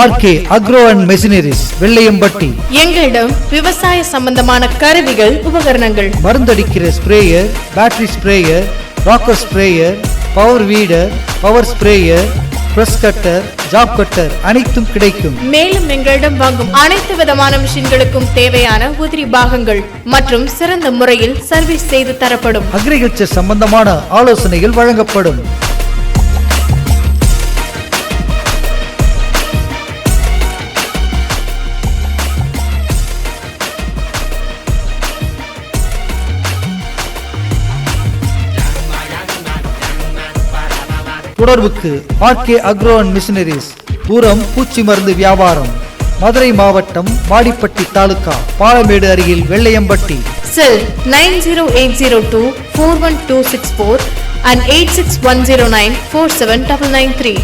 RK agro and machineries, Vellaiyampatti. எங்களிடம் விவசாய சம்பந்தமான கருவிகள், உபகரணங்கள், மருந்தடிக்கிற sprayer, battery sprayer, rocker sprayer, power weeder, power sprayer, brush cutter, chaff cutter அனைத்தும் கிடைக்கும். மேலும் எங்களிடம் வாங்கும் அனைத்து விதமான மிஷின்களுக்கும் தேவையான உதிரி பாகங்கள் மற்றும் சிறந்த முறையில் சர்வீஸ் செய்து தரப்படும். அக்ரிகல்ச்சர் சம்பந்தமான ஆலோசனைகள் வழங்கப்படும். தொடர்புக்கு ஆர்கே அக்ரோ அண்ட் மிஷினரிஸ், உரம் பூச்சி மருந்து வியாபாரம், மதுரை மாவட்டம் வாடிப்பட்டி தாலுகா, பாலமேடு அருகில், வெள்ளையம்பட்டி. செல் 9080241264 and 8610947993.